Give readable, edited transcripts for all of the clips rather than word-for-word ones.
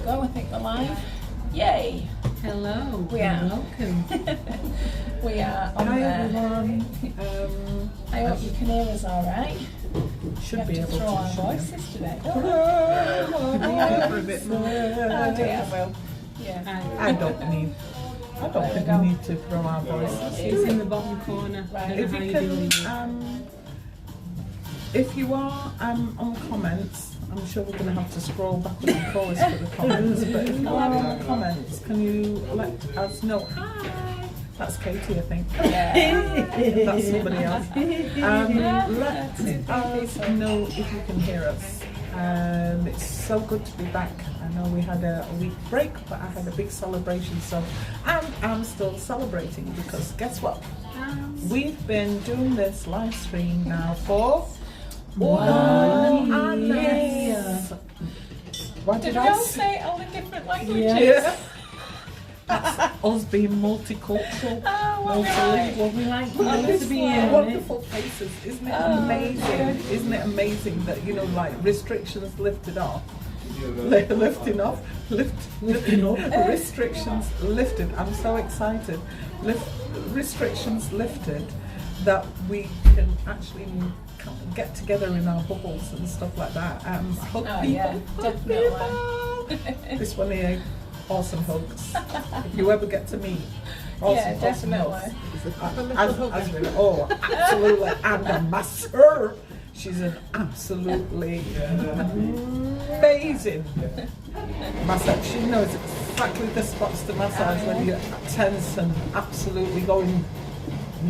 go. I think we're live. Yay! Hello. We are. Welcome. We are on Hi there. everyone. I hope you can hear us all right. Should We be have to able throw our to. voices today. For a bit more. Oh dear, well, yeah. I don't think we need to throw our voices. It's in the bottom corner. Right. I don't If know how you you're doing it. if you are on comments, I'm sure we're going to have to scroll backwards and forwards for the comments. But if you are on the comments, can you let us know? Hi. That's Katie, I think. Yeah. That's somebody else. Let us know if you can hear us. It's so good to be back. I know we had a week break, but I had a big celebration, so I'm still celebrating because guess what? We've been doing this live stream now for 1 year. What Did did we I all say? say it all in different languages? Yeah. That's us being multicultural. Oh, well, right. Well, we like to be in Wonderful places, isn't it amazing? Isn't it amazing that restrictions lifted off, lifting off, restrictions lifted. I'm so excited. Restrictions lifted that we can actually get together in our bubbles and stuff like that. Hug people. Yeah, Hug definitely. people. This one here. Awesome hugs. If you ever get to meet, awesome definitely. hugs. Oh, absolutely. And a masseur. She's an absolutely amazing massage. She knows exactly the spots to massage when you're tense and absolutely going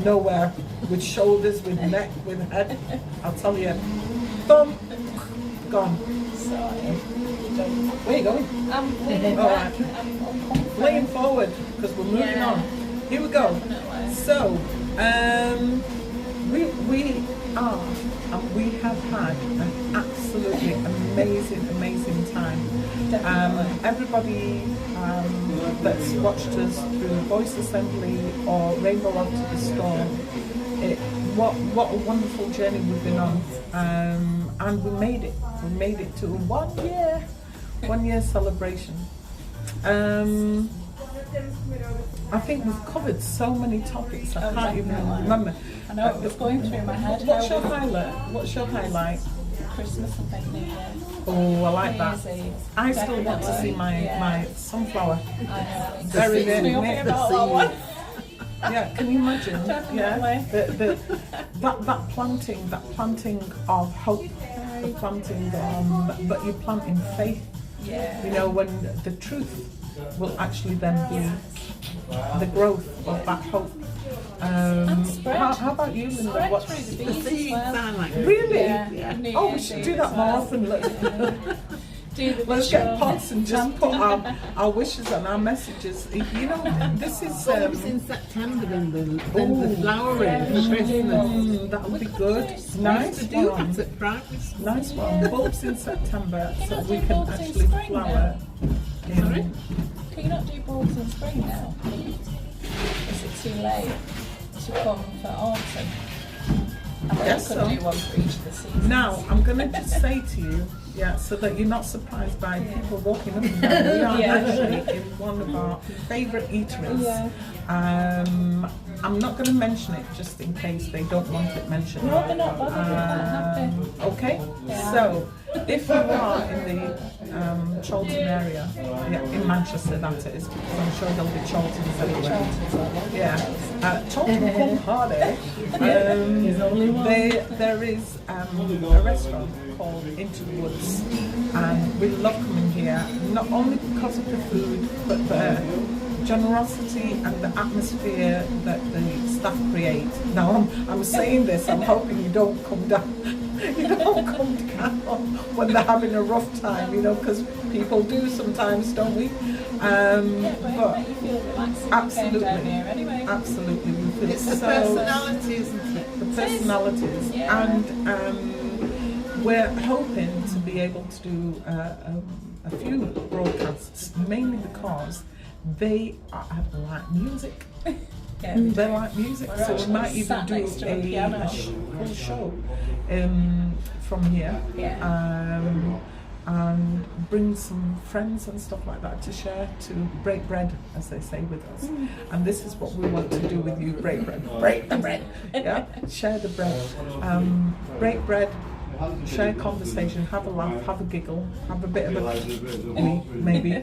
nowhere with shoulders, with neck, with head. I'll tell you, boom, gone. Sorry. Where are you going? I'm leaning All back. right. I'm Lean forward because we're moving on. Here we go. Definitely. So, we have had an absolutely amazing time. Everybody that's watched us through Voice Assembly or Rainbow After the Storm, what a wonderful journey we've been on, and we made it. We made it to 1 year celebration. I think we've covered so many topics. I can't even remember. I know it was going through my head. What's your highlight? Christmas and then New Year. Oh, I like that. New Year's Eve. I still want to see Definitely. my sunflower. I know. Very It me up neat. about that one. Yeah, can you imagine? Definitely. Yeah, that planting of hope, the planting, but you plant in faith. Yeah. You know, when the truth will actually then be the growth of that hope. How about you, Linda? Spread What's through the The bees seeds as well. sound like really? Yeah. New Oh, we Year's should Eve do as that more well. often. Do the Let's visual. get pots and just put our wishes and our messages. You know, this is bulbs in September then the flowering for Christmas. that would be good. Nice Nice to do one. that at practice. Nice one. Bulbs in September, Can so you we not do can bulbs in actually spring flower. Sorry? Can you not do bulbs in spring now? Is it too late to come for autumn? I mean, Guess I could so. do one for each of the seasons. Now, I'm going to just say to you, so that you're not surprised by people walking up and down. We are actually in one of our favourite eateries. Yeah. I'm not going to mention it just in case they don't want it mentioned. No, they're not bothered. They're happy. Okay, Yeah. so if you are in the Cholton area, in Manchester that is, because I'm sure there'll be Choltons everywhere. Yeah, Cholton Pub Hardy. There is a restaurant called Into the Woods, and we love coming here, not only because of the food, but the generosity and the atmosphere that the staff create. Now, I'm saying this, I'm hoping you don't come down. You don't come down when they're having a rough time, because people do sometimes, don't we? But you feel relaxed Absolutely. down here anyway. Absolutely, we feel It's the so. personality, isn't it? The personalities, Yeah. and we're hoping to be able to do a few broadcasts, mainly because they like music. Yeah, They like music, We're so we actually might even sat do next to a piano. a full show from here. Yeah. and bring some friends and stuff like that to share, to break bread, as they say, with us. And this is what we want to do with you: break bread, break the bread. Yeah, share the bread, break bread. Share conversation, have a laugh, have a giggle, have a bit of a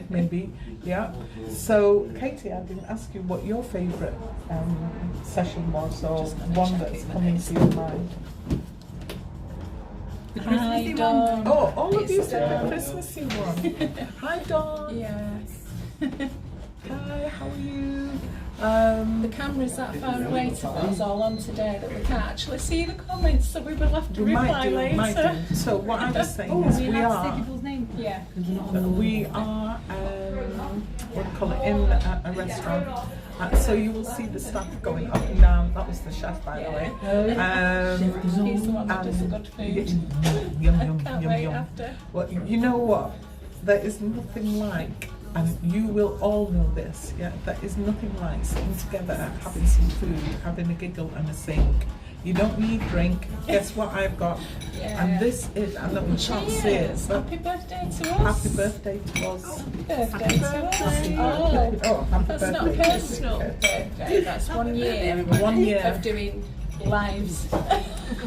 maybe, yeah. So, Katie, I didn't ask you what your favourite session was, or one that's coming to your mind. Hi, Dawn. Oh, all of It's these are Dawn. the Christmassy one. Hi, Dawn. Yes. Hi, how are you? The camera's that far away to put us all on today that we can't actually see the comments, so we will have to We reply later. might do. So what I was saying is we are. Yeah. We are, what do you call it, in a restaurant. So you will see the staff going up and down. That was the chef, by the way. He's the one that does the good food. Yum, Can't yum, wait yum. after. Well, you know what? There is nothing like, and you will all know this, yeah, there is nothing like sitting together, having some food, having a giggle and a sing. You don't need drink. Guess what I've got? Yeah. And this is, I know we can't see it, Cheers. but Happy birthday to us. happy birthday to us. Birthday to us. Happy Oh, birthday. Oh, happy that's not birthday. personal birthday. That's 1 year. 1 year. Of doing lives.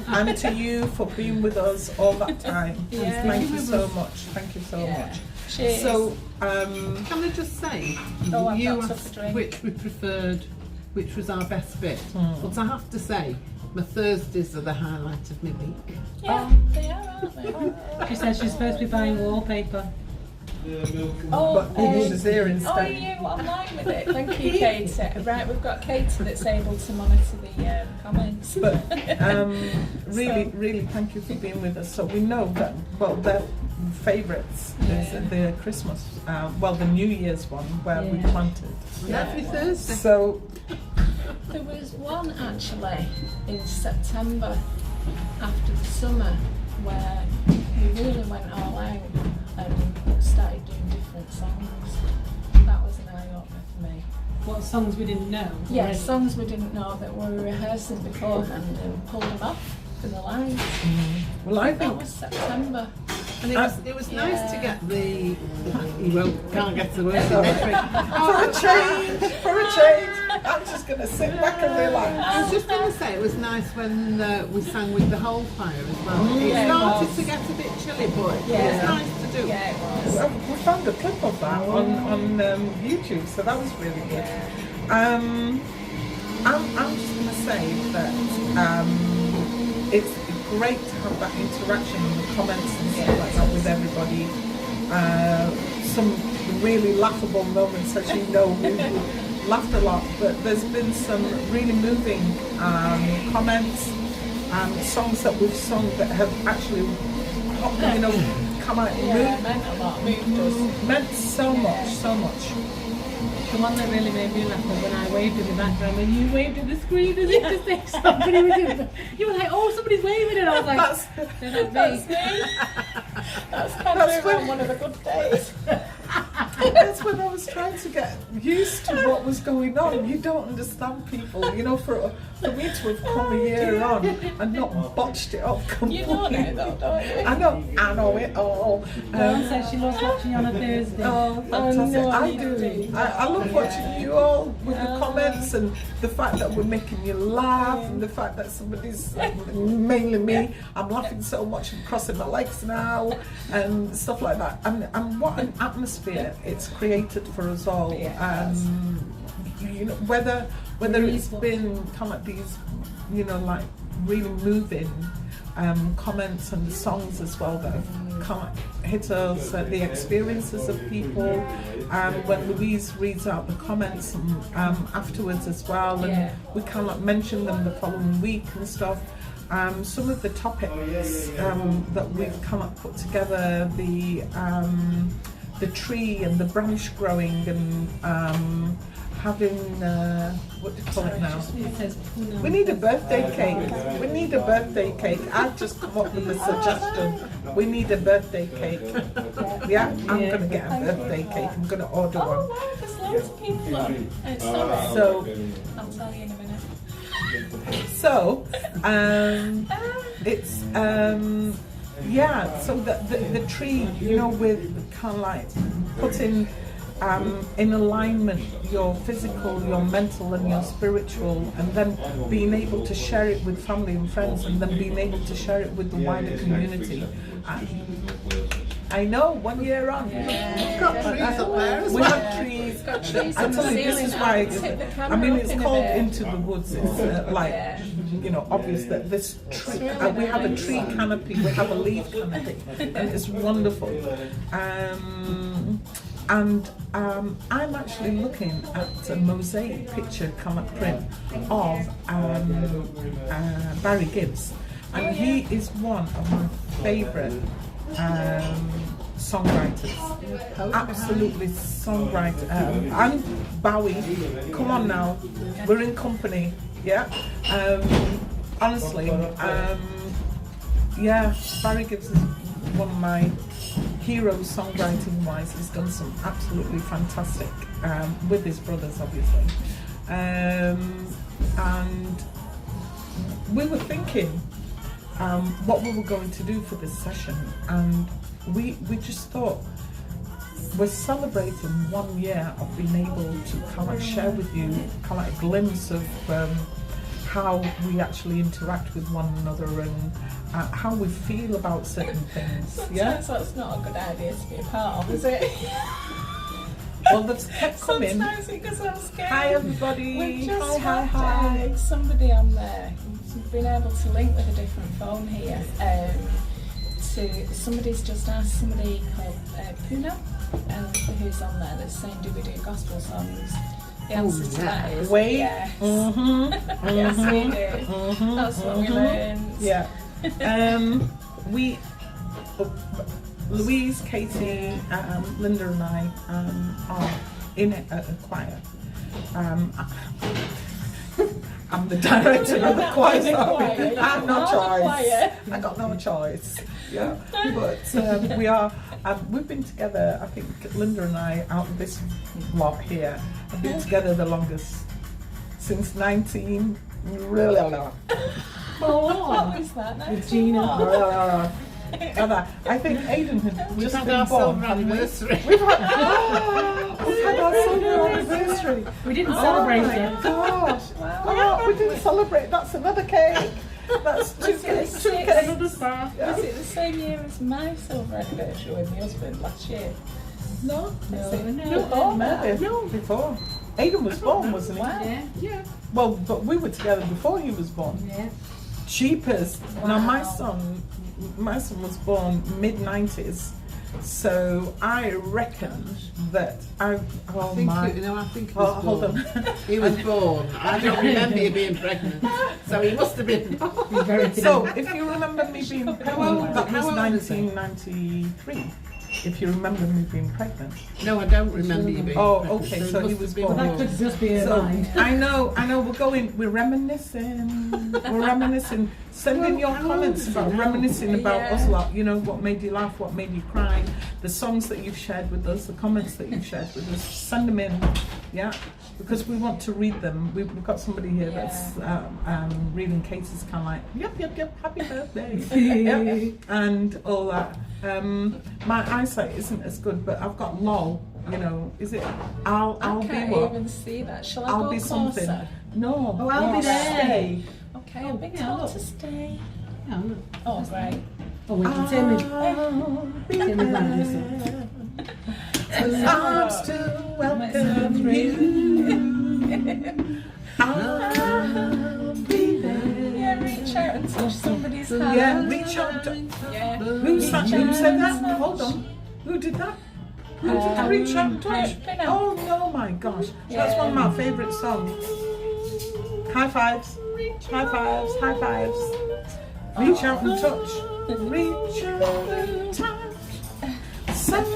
And to you for being with us all that time. Yeah. Thank you so much. Thank you so Yeah. much. Cheers. So, Can I just say, Oh, I've you got asked a drink. which we preferred, which was our best bit. Hmm. But I have to say, my Thursdays are the highlight of my week. Yeah, they are, aren't they? She says she's supposed to be buying wallpaper. Oh, but she's here oh, instead. you online with it. Thank you, Katie. Right, we've got Katie that's able to monitor the comments. But really, thank you for being with us. So we know that, well, their favourites is the Christmas, the New Year's one where we Yeah. planted. Every Thursday. So, There was one actually in September after the summer where we really went all out and started doing different songs. That was an eye-opener for me. What songs we didn't know? Yeah, already? songs we didn't know that we were rehearsing beforehand and pulled them off for the live. well, I That think was September. And it was nice to Yeah. get the, can't get the word in next week. for a change, I'm just going to sit back and I relax. was just going to say it was nice when we sang with the whole choir as well. It Yeah, it started was. to get a bit chilly, but it Yeah. was nice to do. Yeah, it was. Well, we found a clip of that on YouTube, so that was really good. I'm just going to say that it's great to have that interaction and the comments and stuff like that with everybody. Some really laughable moments, as you know, we laughed a lot, but there's been some really moving comments and songs that we've sung that have actually, come out and Yeah, it meant a lot. Moved us. meant so much, so much. The one that really made me laugh was when I waved in the background and you waved at the screen as if to say somebody was in it. You were like, oh, somebody's waving, and I was like, they're not That's me. me. That's kind That's of when- one of the good days. That's when I was trying to get used to what was going on. You don't understand people, for me to have come a year on and not botched it up completely. You know it though, don't you? I know it all. Dawn says she loves watching you on a Thursday. Oh, fantastic. no, I you do. do. I love watching you all with the comments and the fact that we're making you laugh and the fact that somebody's, mainly me, I'm laughing so much I'm crossing my legs now and stuff like that. And what an atmosphere it's created for us all. Yeah, Whether it's been kind of these, like really moving comments and songs as well that have kind of hit us, the experiences of people, when Louise reads out the comments afterwards as well, and we kind of mention them the following week and stuff. Some of the topics that we've kind of put together, the tree and the branch growing and having, what do you call it now? It says, no. We need a birthday cake. We need a birthday cake. I've just come up with a suggestion. We need a birthday cake. Yeah, I'm going to get a birthday cake. I'm going to order Oh one. wow, there's loads of people on. Sorry. So, I'll tell you in a minute. so it's yeah, so the tree, you know, with kind of like putting in alignment your physical, your mental and your spiritual, and then being able to share it with family and friends, and then being able to share it with the wider community. I know, 1 year on. We've got trees up there as We well. have trees. Got trees I on the tell you, this ceiling. is why. I'll tip the I camera mean, up it's in a called bit. Into the Woods. It's like, you know, obvious that this tree. really We have a nice. tree canopy. We have a leaf canopy, and it's wonderful. And I'm actually looking at a mosaic picture, come up print of Barry Gibbs, and he is one of my favourite songwriters. Absolutely songwriter. And Bowie, come on now, we're in company, yeah. Honestly, yeah, Barry Gibbs is one of my heroes songwriting wise. He's done some absolutely fantastic with his brothers, obviously. And we were thinking what we were going to do for this session, and we just thought we're celebrating 1 year of being able to kind of share with you kind of a glimpse of how we actually interact with one another and how we feel about certain things. Yeah. Sometimes that's not a good idea to be a part of, is it? Well, they've kept coming. Sometimes because I'm scared. Hi everybody. We've just Hi. had somebody on there. We've been able to link with a different phone here. Somebody's just asked somebody called Puna, who's on there, that's saying, do we do gospel songs? The answer to that is Wait. yes. Mm-hmm. Yes, we do. That's what we learned. Yeah. We, Louise, Katie, Linda and I are in a choir. I'm the director of the choir. Sorry. I have no choice. I got no choice. Yeah, but we are. We've been together. I think Linda and I, out of this lot here, have been together the longest since 19. Really long. What was that? With Gina. I think Aidan had We've just had been our born. silver anniversary. We've had our silver anniversary. We didn't celebrate Oh my it. gosh! Oh, we didn't celebrate. That's another cake. That's two cakes. Two cakes. Another star. Was it the same year as my silver anniversary with my husband last year? No, Before that? no, before. Aidan was born, wasn't he? Wow. Yeah. Well, but we were together before he was born. Yeah. Cheapest. Now my Wow. son was born mid-90s, so I reckon that I think he was hold born. on. He was born. I don't remember you being pregnant, so he must have been. So if you remember me being pregnant, that was how old is he? 1993. If you remember me being pregnant. No, I don't remember you being Oh, pregnant. okay, he so he must was have been born. That could just be a So mind. I know, we're reminiscing. Send in your comments about reminiscing about us lot, you know, what made you laugh, what made you cry, the songs that you've shared with us, the comments that you've shared with us, send them in, yeah, because we want to read them. We've got somebody here that's reading Katie's kind of like, yep, happy birthday, yep, and all that. My eyesight isn't as good, but I've got LOL, you know, is it, I'll I be can't what? even see that. Shall I I'll go be closer? something. No. Oh, I'll be there. Stay. Okay, I'll be told to stay. Yeah, look. Oh, great. Oh, wait, Timmy. I'll be Timmy there. Anderson. Arms to welcome you. I'll be there. Yeah, reach out and touch somebody's hand. Yeah, reach out. Yeah. Who said that? Hold on. Who did that? Who did that? Reach out and touch. Oh no, my gosh. That's one of my favourite songs. High fives. High fives. High fives. Reach out and touch. Reach out and touch. Somebody.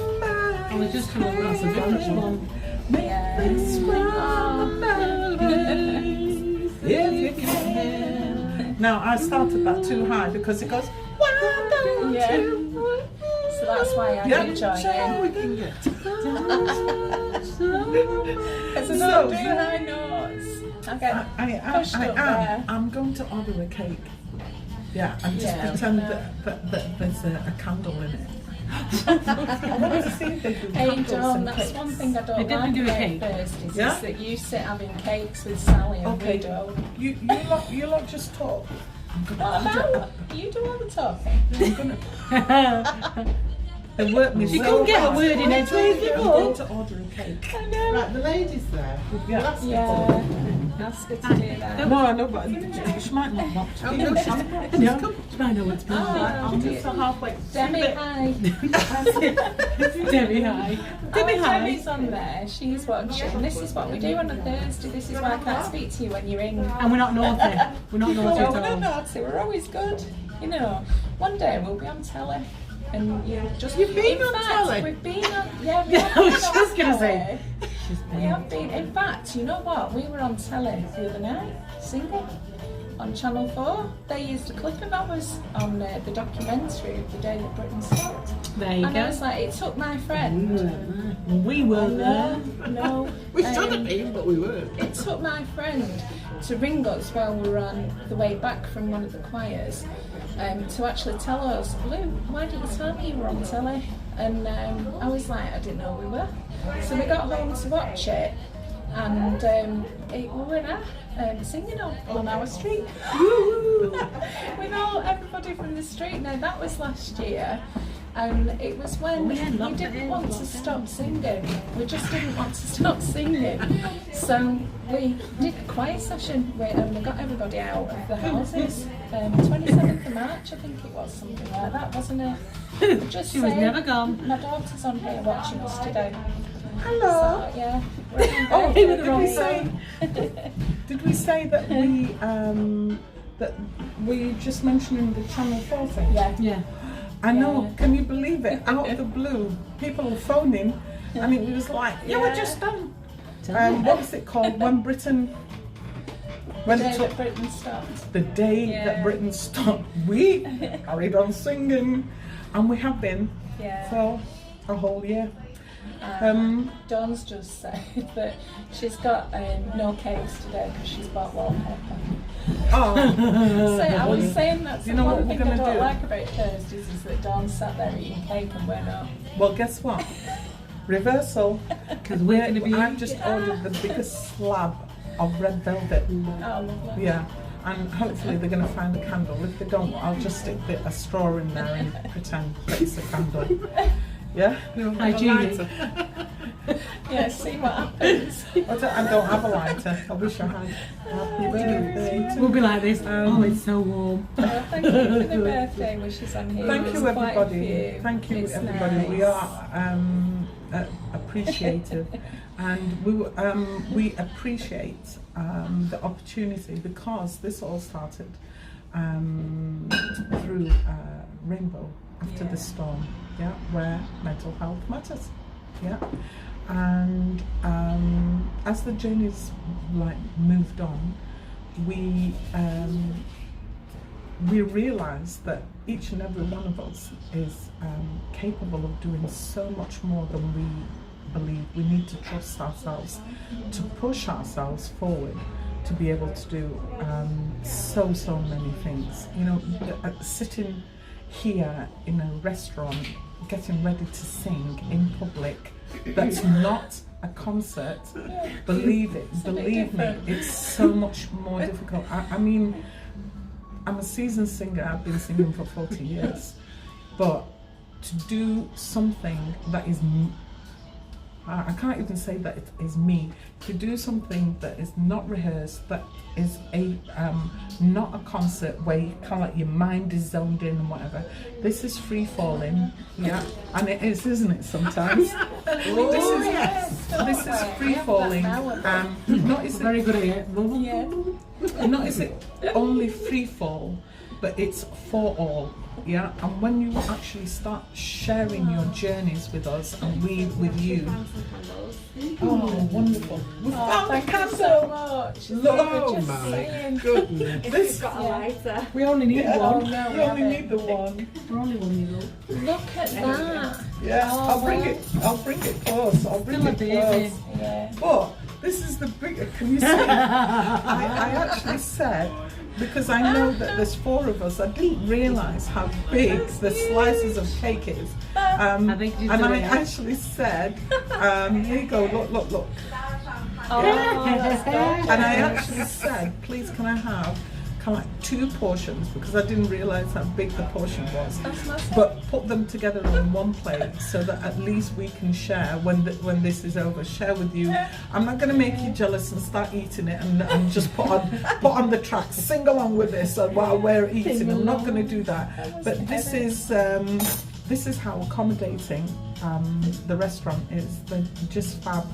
Oh, it just come across a bunch one. Yeah. This world memories, if you can. Now I started that too high because it goes. Why don't Yeah. you? So that's why I Yeah, do join sure, we in. can get. Because I So- don't do high notes. I get pushed up there. I'm going to order a cake. Yeah, and just Yeah, pretend no. that there's a candle in it. I want to see if they do Hey candles Dawn, and that's cakes. one thing I They don't definitely like do a about cake. Thursdays Yeah? is that you sit having cakes with Sally and Okay. we don't. You lot just talk. What about? You do all the talking. They work me She so couldn't get a hard. word in edgeways I'm before. going to order a cake. I know. Right, the lady's there. Yeah. Yeah. Ask her to do that. No, I know, but she might not want to. Oh, no, she's Yeah. I know what's going on. Oh, I'm just halfway. Demi, hi. Debbie, hi. Debbie, Demi's on there. She's watching. This is what we do on a Thursday. This is why I can't speak to you when you're in. And we're not naughty. We're not naughty No, at we're not all. naughty. We're always good. You know, one day we'll be on telly. And you just. You've been in on fact, telly? We've been on. Yeah, we have I was been on just gonna telly. say. We have been. In fact, you know what? We were on telly the other night, singing on Channel 4. They used a clip of ours on the documentary of the day that Britain stopped. There you And I go. was like, it took my friend. We were there. No. We should have been, but we weren't. It took my friend to ring us while we were on the way back from one of the choirs to actually tell us, Lou, why didn't you tell me you were on telly? And I was like, I didn't know we were. So we got home to watch it, and we were there singing on our street. With everybody from the street. Now that was last year. And it was when we didn't want to stop singing. We just didn't want to stop singing. So we did a choir session and we got everybody out of the houses. 27th of March, I think it was, something like that, wasn't it? Just She was saying, never gone. My daughter's on here watching us today. Hello. So, yeah. Oh, We're did we say? Did we say that we just mentioning the Channel 4 thing? Yeah. Yeah. I know. Yeah. Can you believe it? Out of the blue, people were phoning, and it was like, yeah, we're just done. What was it called? When Britain. When The it day took that Britain stopped. the day Yeah. that Britain stopped, we carried on singing, and we have been Yeah. for a whole year. Dawn's just said that she's got no cakes today because she's bought wallpaper. Oh, So I was saying that's You know one what we're thing I gonna don't do? like about Thursdays is that Dawn sat there eating cake and we're not. well, guess what? Reversal. Because we're going to be. I've just ordered the biggest slab of red velvet. Oh, lovely. Yeah, and hopefully they're going to find a candle. If they don't, I'll just stick a straw in there and pretend that it's a candle. Yeah? Hygienic. Yeah, see what happens. I don't have a lighter. I wish I had. Happy birthday to We'll be like this. Oh, it's so warm. Thank you for the birthday wishes on here. Thank There's you, quite a everybody. few. Thank you, It's everybody. nice. We are appreciative, and we appreciate the opportunity because this all started through Rainbow after the storm, yeah, where mental health matters, yeah, and as the journey's moved on, we realised that each and every one of us is capable of doing so much more than we believe. We need to trust ourselves, to push ourselves forward, to be able to do so many things. You know, sitting here in a restaurant, getting ready to sing in public, that's not a concert. Believe me, it's so much more difficult. I mean, I'm a seasoned singer. I've been singing for 40 years, but to do something that is, I can't even say that it is me. To do something that is not rehearsed, that is not a concert where you kind of like your mind is zoned in and whatever. This is free falling, yeah, and it is, isn't it? Sometimes. This is free falling. Not is Very good at it. Yeah. not is it only free fall, but it's for all. Yeah, and when you actually start sharing your journeys with us and we with you, oh, wonderful! We found a Thank you candle. so much. Look, Just my saying. goodness. This, We only need Oh, one. no, we we only haven't. need the one. We're only one year old. Look at that. Yeah, Oh, I'll bring it. I'll bring it close. I'll bring Still a it baby. close. Yeah. But this is the big. Can you see? I actually said, because I know that there's 4 of us, I didn't realise how big the slices of cake is. And I actually said, here you go, look. Oh, that's good. And I actually said, please can I have kind of like 2 portions, because I didn't realise how big the portion was. That's massive. But put them together on one plate so that at least we can share when this is over. Share with you. I'm not going to make you jealous and start eating it and just put on the track, sing along with this while we're eating. I'm not going to do that. But this is how accommodating the restaurant is. They're just fab,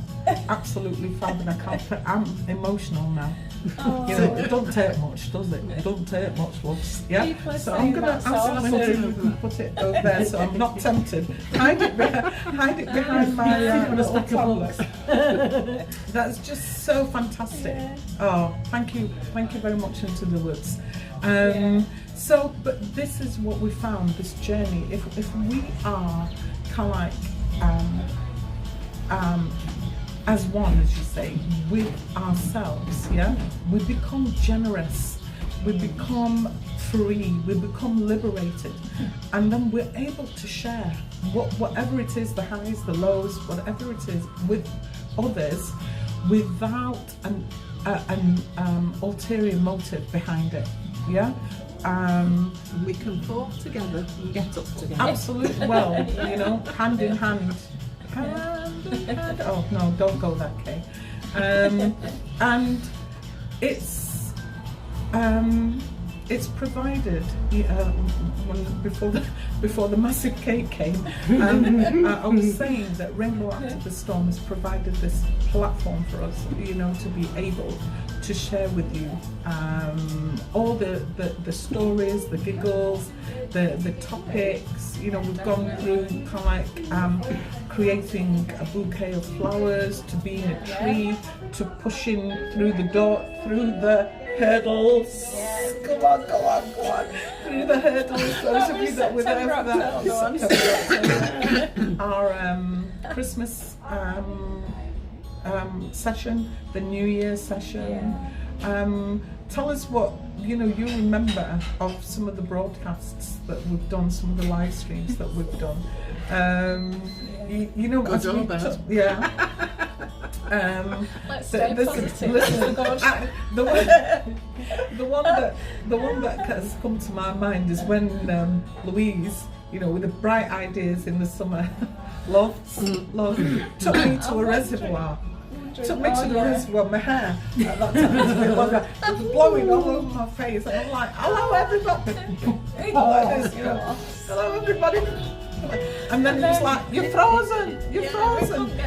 absolutely fab, and I'm emotional now. Oh. You know, it don't take much, does it? It don't take much, loves. Yeah. People are So I'm gonna saying that's awesome. put it over there, so I'm not tempted. Hide it behind my little tablet. That's just so fantastic. Yeah. Oh, thank you very much, Into the Woods. So, but this is what we found, this journey. If we are kind of like as one, as you say, with ourselves, yeah, we become generous, we become free, we become liberated, and then we're able to share whatever it is, the highs, the lows, whatever it is, with others, without an ulterior motive behind it, yeah. We can fall together and get up together. Absolutely. Well, you know, hand in hand. Oh no, don't go that way. And it's provided before the massive cake came. I was saying that Rainbow After the Storm has provided this platform for us, you know, to be able to share with you all the stories, the giggles, the topics. You know, we've gone through kind of like creating a bouquet of flowers, to being a tree, to pushing through the door, through the hurdles. Go on. Through the hurdles. Those of you that were there for that. Our Christmas session, the New Year's session. Tell us what you remember of some of the broadcasts that we've done, some of the live streams that we've done. You know, good or bad. Let's stay positive. Listen, the one that has come to my mind is when Louise, you know, with the bright ideas in the summer, love, took me to a reservoir. Took me to the reservoir, my hair at that time was a bit longer. It was blowing all over my face, and I'm like, hello everybody. Like this, you know, hello everybody. And then it was like, you're frozen. Get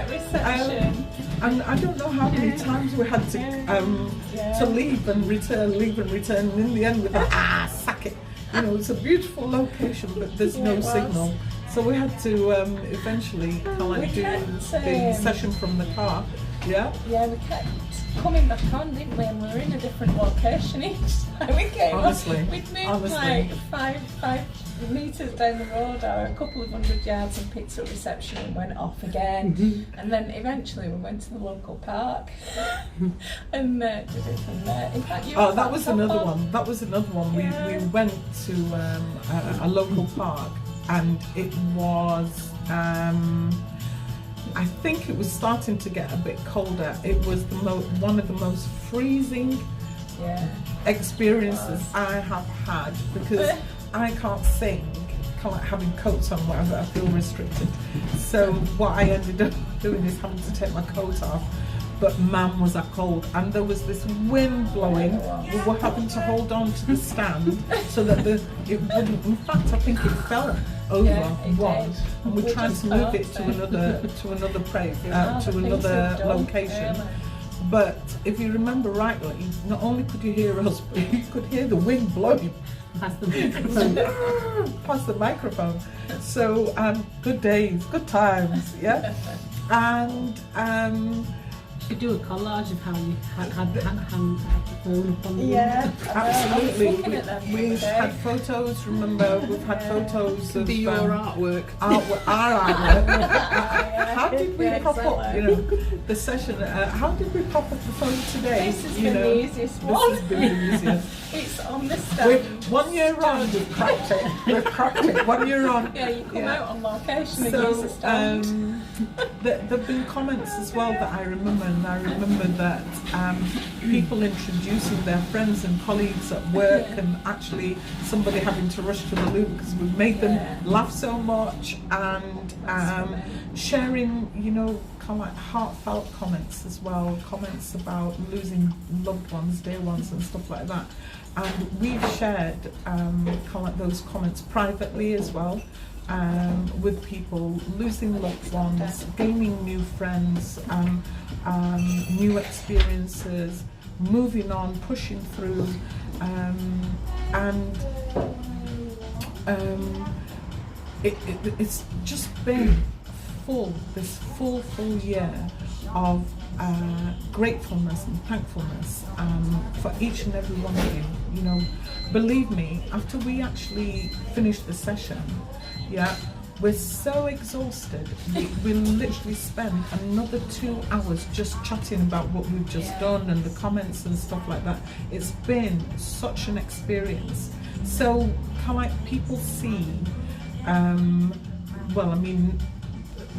reception. And I don't know how many times we had to leave and return, and in the end we thought, sack it. You know, it's a beautiful location, but there's no signal. So we had to eventually kind of like do the session from the car. Yeah? Yeah, we kept coming back on, didn't we? And we were in a different location each time we came Honestly, on. We'd moved like 5 metres down the road or a couple of 100 yards and picked up reception and went off again. And then eventually we went to the local park and did it from there. In fact, that was another one. That was another one. We went to a local park, and it was I think it was starting to get a bit colder. It was one of the most freezing experiences I have had, because I can't sing, kind of like having coats on wherever I feel restricted. So what I ended up doing is having to take my coat off. But man, was that cold, and there was this wind blowing. We were having to hold on to the stand so that it wouldn't. In fact, I think it fell over one, and we tried to move it to another location. But if you remember rightly, not only could you hear us, but you could hear the wind blowing Past the microphone. past the microphone. So good days, good times, yeah. And should do a collage of how you had the phone up on the Yeah, Absolutely. looking at them the We've other day. had photos, remember, we've had photos of Be your artwork. our artwork. How did we Yeah, pop up, exactly. the session, how did we pop up the phone today? This has been the easiest one. This has been the easiest. It's on this We're, stand. 1 year on, we've cracked it. We've cracked it. 1 year on. Yeah, you come out on location and use So, the stand. there've been comments as well that I remember, and I remember that people introducing their friends and colleagues at work, and actually somebody having to rush to the loo because we've made them laugh so much, and sharing, kind of like heartfelt comments as well, comments about losing loved ones, dear ones, and stuff like that. And we've shared kind of like those comments privately as well. With people losing loved ones, gaining new friends, new experiences, moving on, pushing through, and it's just been this full year of gratefulness and thankfulness for each and every one of you. Believe me, after we actually finished the session, we're so exhausted. We literally spent another 2 hours just chatting about what we've just done and the comments and stuff like that. It's been such an experience. So kind of like people see,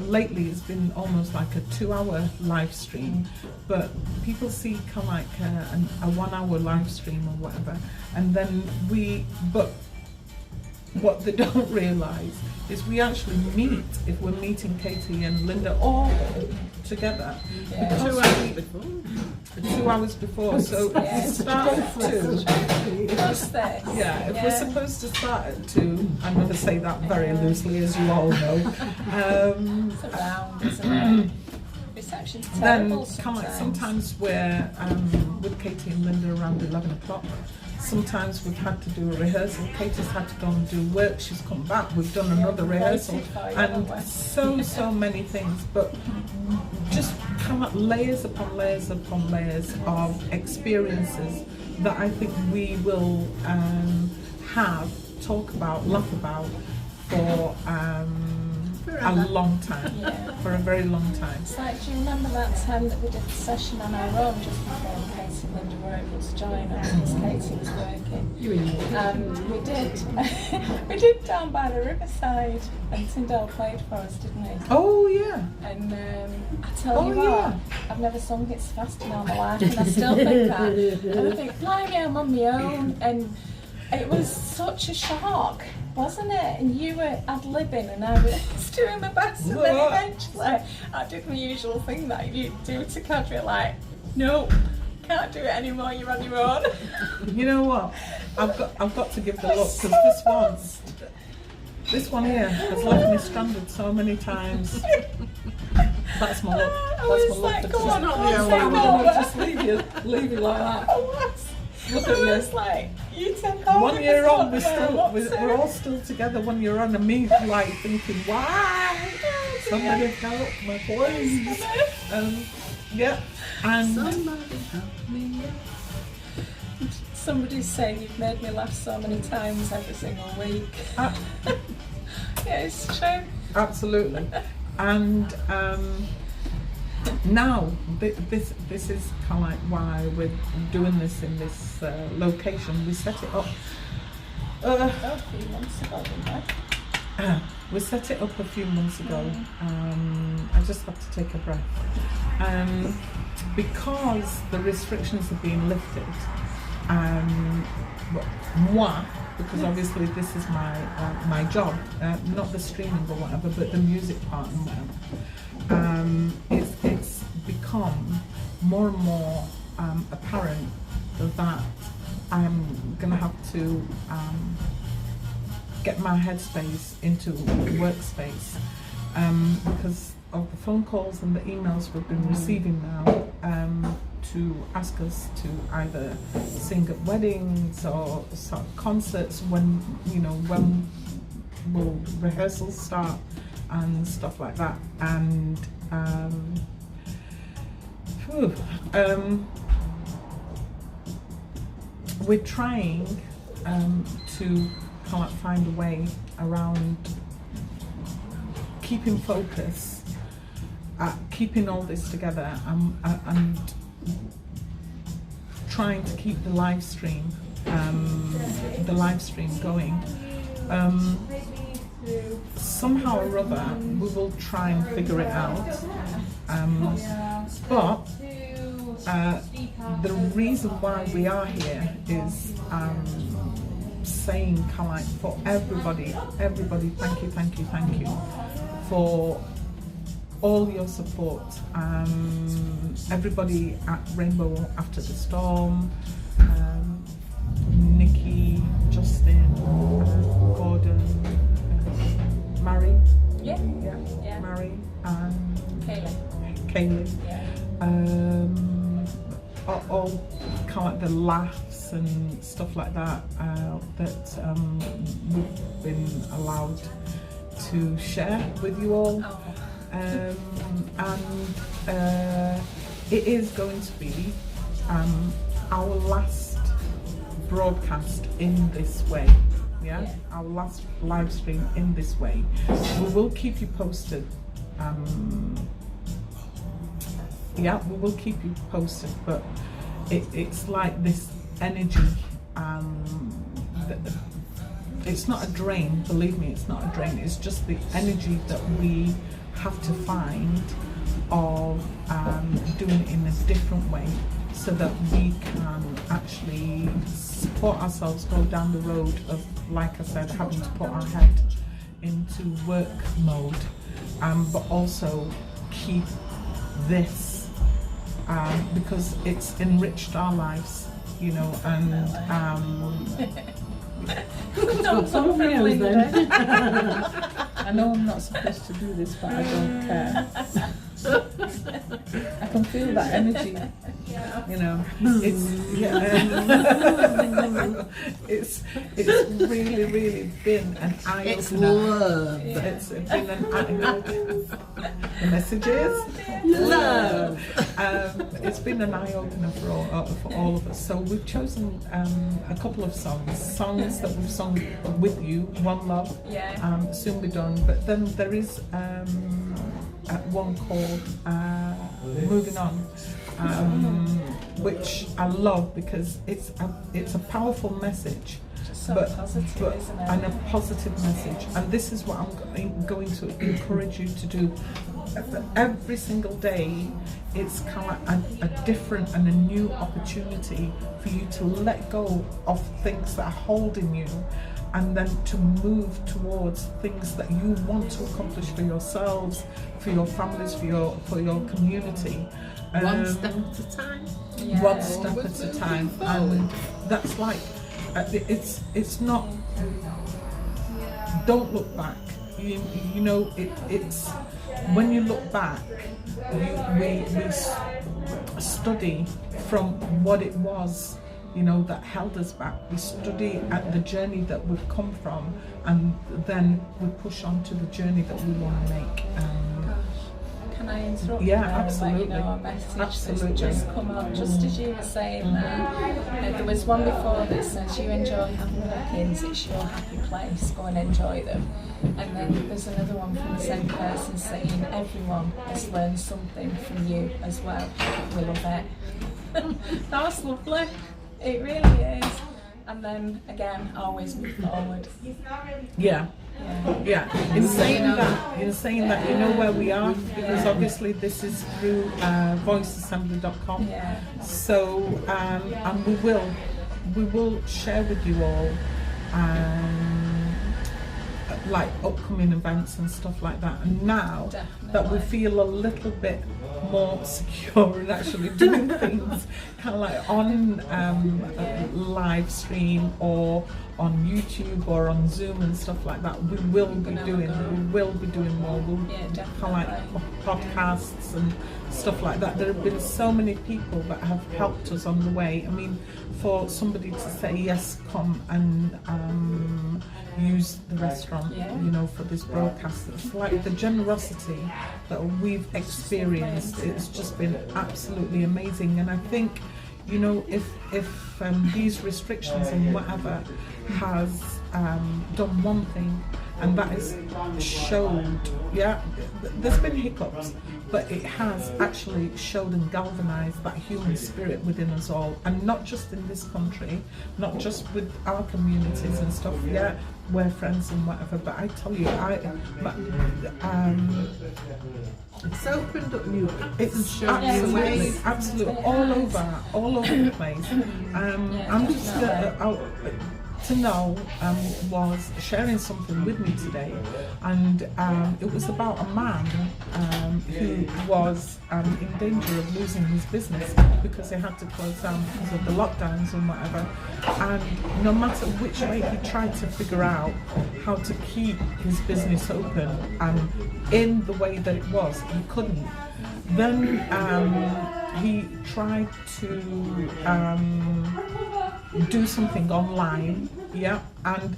lately it's been almost like a 2-hour live stream, but people see kind of like a 1 hour live stream or whatever, and then but what they don't realise is we actually meet, if we're meeting Katie and Linda all together, 2 hours before. 2 hours before, so if we start at 2, if we're supposed to start at 2, I'm going to say that very loosely, as you all know. It's around, isn't it? Reception's terrible Then sometimes we're with Katie and Linda around 11 o'clock. Sometimes we've had to do a rehearsal. Katie's had to go and do work. She's come back. We've done another rehearsal, and so many things. But just come up layers upon layers upon layers of experiences that I think we will talk about, laugh about for a long time, for a very long time. It's like, do you remember that time that we did the session on our own just before Katie and Linda were able to join us because Katie was working? We did down by the riverside, and Tyndale played for us, didn't he? Oh yeah. And I tell you what, I've never sung It's Fast in all my life, and I still think that. And I think, blimey, I'm on my own, and it was such a shock, wasn't it? And you were ad-libbing and I was doing my best, and then eventually I did my usual thing that you do to Cadre, like, no, can't do it anymore, you're on your own. You know what? I've got to give the look, because this one here has left me stranded so many times. That's my look. I was like, go on, Just leave you like that. Look at I was like, you take over. 1 year on, we're all still together 1 year on, and me like thinking, why? Somebody help my please. And Somebody help me. Somebody's saying you've made me laugh so many times every single week. Yeah, it's true. Absolutely. And now this is kind of like why we're doing this in this location. We set it up A few months ago, didn't we? we set it up a few months ago. I just had to take a breath, because the restrictions have been lifted. Because obviously this is my job, not the streaming or whatever, but the music part and whatever. It's become more and more apparent that I'm gonna have to get my headspace into workspace, because of the phone calls and the emails we've been receiving now, to ask us to either sing at weddings or concerts, when will rehearsals start and stuff like that. And Whew. We're trying to kind of find a way around keeping focus, keeping all this together, and trying to keep the live stream going. Somehow or other, we will try and figure it out. But the reason why we are here is saying, kind of like, for everybody, thank you for all your support. Everybody at Rainbow After the Storm, Nikki, Justin, Gordon, Mary, Mary, and Kaylee. All kind of like the laughs and stuff like that that we've been allowed to share with you all. And it is going to be our last broadcast in this way. Our last live stream in this way. We will keep you posted. We will keep you posted, but it's like this energy. It's not a drain, believe me, it's not a drain. It's just the energy that we have to find of doing it in a different way, so that we can actually support ourselves, go down the road of, like I said, having to put our head into work mode, but also keep this because it's enriched our lives, you know, and Something else then. I know I'm not supposed to do this, but I don't care. I can feel that energy, you know. It's really been an eye-opener. It's love. It's been an eye-opener. The message is Love. It's been an eye-opener for all of us. So we've chosen a couple of songs that we've sung with you. One Love, Soon Be Done. But then there is one called Moving On, which I love because it's a powerful message. So positive, isn't it? And a positive message. And this is what I'm going to encourage you to do. Every single day, it's kind of like a different and a new opportunity for you to let go of things that are holding you, and then to move towards things that you want to accomplish for yourselves, for your families, for your community. One step at a time. One step at a time. And that's like, it's not, don't look back. You know, it's when you look back, we study from what it was, you know, that held us back. We study at the journey that we've come from, and then we push on to the journey that we want to make. Can I interrupt? Yeah, you absolutely. Let you know a message Absolutely. that's just come up, just as you were saying that. There was one before that says, you enjoy having bookings, it's your happy place, go and enjoy them. And then there's another one from the same person saying, everyone has learned something from you as well. We love it. That was lovely. It really is. And then again, always move forward. Yeah. In saying that, you know where we are, because obviously this is through voiceassembly.com. So and we will share with you all like upcoming events and stuff like that. And now that we feel a little bit more secure in actually doing things kind of like on live stream or on YouTube or on Zoom and stuff like that. We will be doing more. We'll kind of like podcasts and stuff like that. There have been so many people that have helped us on the way. I mean, for somebody to say yes, come and use the restaurant, you know, for this broadcast, it's like the generosity that we've experienced. It's just been absolutely amazing. And I think, you know, if these restrictions and whatever has done one thing, and that is showed, there's been hiccups, but it has actually showed and galvanized that human spirit within us all, and not just in this country, not just with our communities and stuff. We're friends and whatever, but I tell you, it's opened up new it's absolutely all over the place. I'm just to know was sharing something with me today, and it was about a man who was in danger of losing his business because they had to close down because of the lockdowns and whatever. And no matter which way he tried to figure out how to keep his business open in the way that it was, he couldn't. Then he tried to do something online, and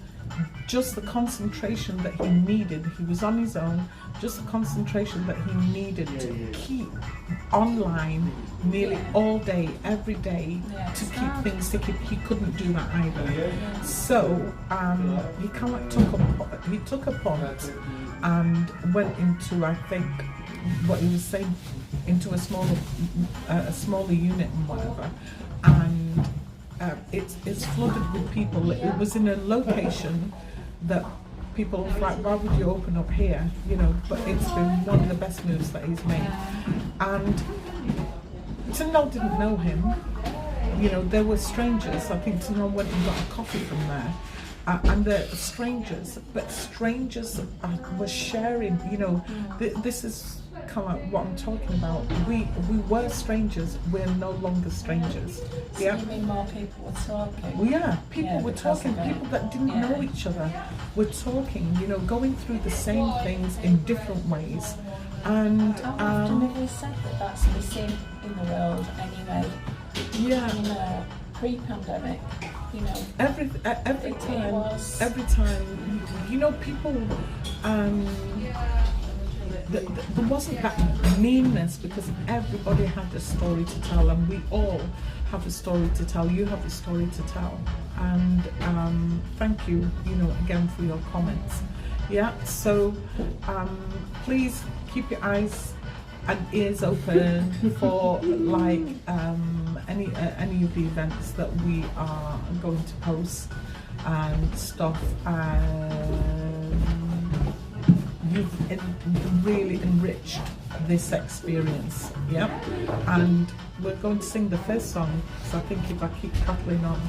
just the concentration that he needed, he was on his own, just the concentration that he needed to keep online nearly all day, every day, to keep things ticking. He couldn't do that either. So he kind of took a punt and went into, I think, what he was saying, into a smaller unit and whatever, and it's flooded with people. It was in a location that people were like, why would you open up here, you know? But it's been one of the best moves that he's made. And Tanel didn't know him, you know, there were strangers. I think Tanel went and got a coffee from there. And they're strangers, but strangers were sharing, you know, this is kind of what I'm talking about. We were strangers, we're no longer strangers. So you mean more people were talking? Well, people were talking, people that didn't know each other were talking, you know, going through the same things in different ways. And how often have you said that that's missing in the world anyway? You know, pre-pandemic. You know, every time, you know, people, there wasn't that meanness because everybody had a story to tell, and we all have a story to tell. You have a story to tell, and thank you, you know, again for your comments. So please keep your eyes and ears open for like any of the events that we are going to post and stuff. You've really enriched this experience, and we're going to sing the first song, so I think if I keep cackling on,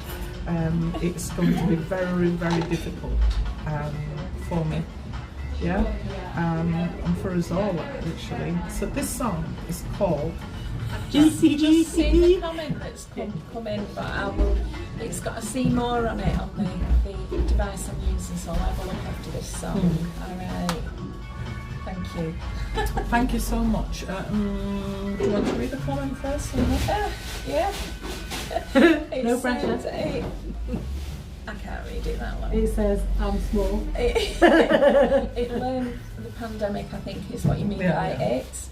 it's going to be very, very difficult for me. And for us all, actually. So this song is called just seen the comment that's come in, but it's got a see more on it on the device I'm using, so I'll have a look after this song. Alright, thank you. Thank you so much. Do you want to read the comment first? No pressure. I can't read it that well. It says, I'm small. It learn the pandemic, I think, is what you mean by it.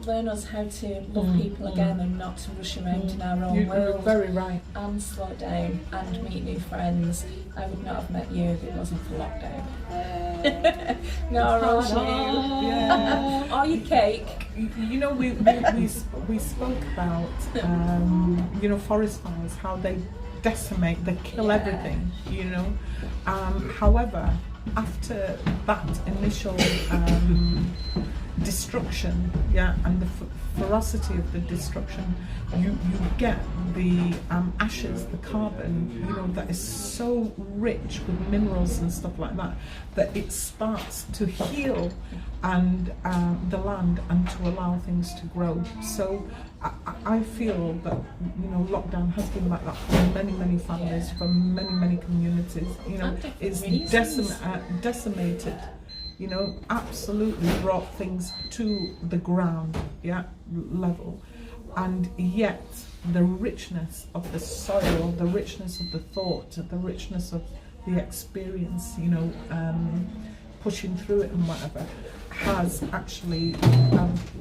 Learn us how to love people again and not to rush around in our own world. You're very right. And slow down and meet new friends. I would not have met you if it wasn't for lockdown. Nor you. Or your cake. You know, we spoke about you know, forest fires, how they decimate, they kill everything, you know. However, after that initial destruction, yeah, and the ferocity of the destruction, you get the ashes, the carbon, you know, that is so rich with minerals and stuff like that, that it starts to heal and the land and to allow things to grow. So I feel that, you know, lockdown has been like that for many families, for many communities. You know, it's decimated. You know, absolutely brought things to the ground, yeah, level, and yet the richness of the soil, the richness of the thought, the richness of the experience, you know, pushing through it and whatever, has actually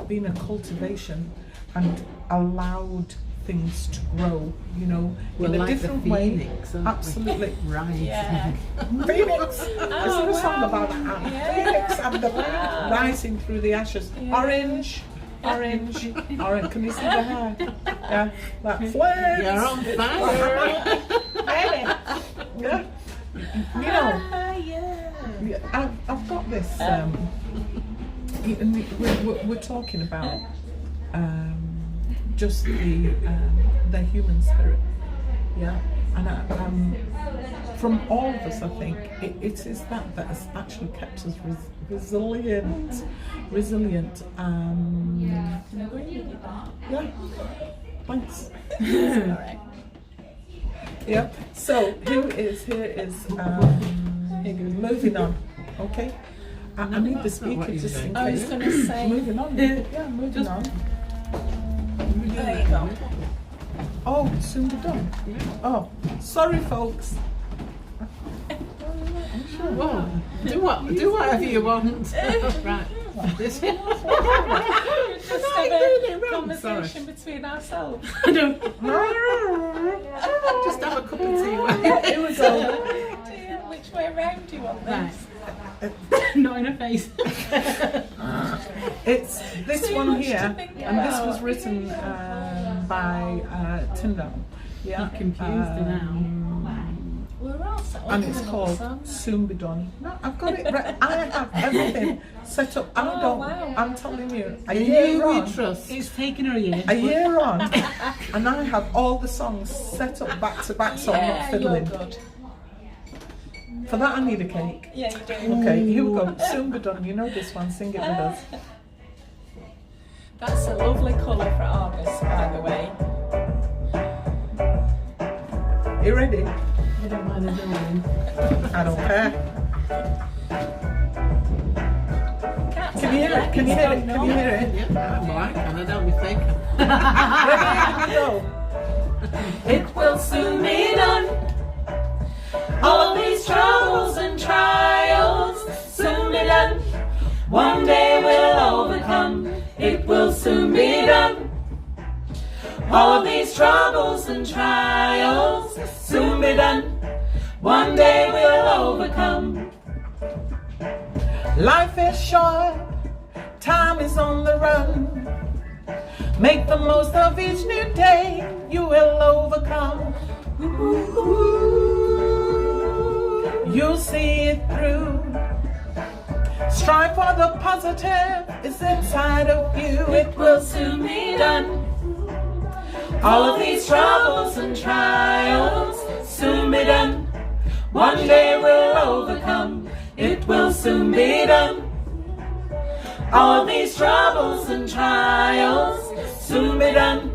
been a cultivation and allowed things to grow, you know, well, in a like different the way. phoenix, Absolutely. Right. Yeah. Phoenix! Isn't a song about that? Yeah. Phoenix and the rising through the ashes. Yeah. Orange. Can you see the hair? Yeah, that flames. You're on fire. Baby. Yeah. You know, I've got this. We're talking about just the human spirit, yeah, and from all of us, I think it is that has actually kept us resilient. Yeah, thanks. Alright. Yeah. So here is moving on. Okay. I need the that's not what speaker you just in said. I was case. going to say, Moving on. Yeah, moving on. there you go. Oh, soon be done. Oh, sorry, folks. Well, do whatever you want. Right. This Just have a conversation Sorry. between ourselves. I don't. Just have a cup of tea. Here we go. Dear, which way around do you want Right. this? Not in her face. It's this Too one much to here, think and this about. was written by Tyndall. Yeah. You're confused now. We're all set up And with it's another called song. Soon Be Done. No, I've got it right. I have everything set up. I Oh, don't. wow. I'm telling you, a In year you we on, trust. It's taken her a year. a year on, and I have all the songs set up back to back, so I'm not Yeah, you're fiddling. good. For that, I need a cake. Yeah, you do. Okay, here we go. Soon Be Done. You know this one. Sing it with us. That's a lovely colour for August, by the way. You ready? I don't mind her doing. I don't care. Can't Can you hear it? Can you hear it? Can you hear it? Yeah, I'm black and I don't be thinking. Ready? Here we go. It will soon be done. All of these troubles and trials soon be done. One day we'll overcome. It will soon be done. All of these troubles and trials soon be done. One day we'll overcome. Life is short, time is on the run. Make the most of each new day, you will overcome. You'll see it through. Strive for the positive, it's inside of you. It will soon be done. All of these troubles and trials soon be done. One day we'll overcome. It will soon be done. All of these troubles and trials soon be done.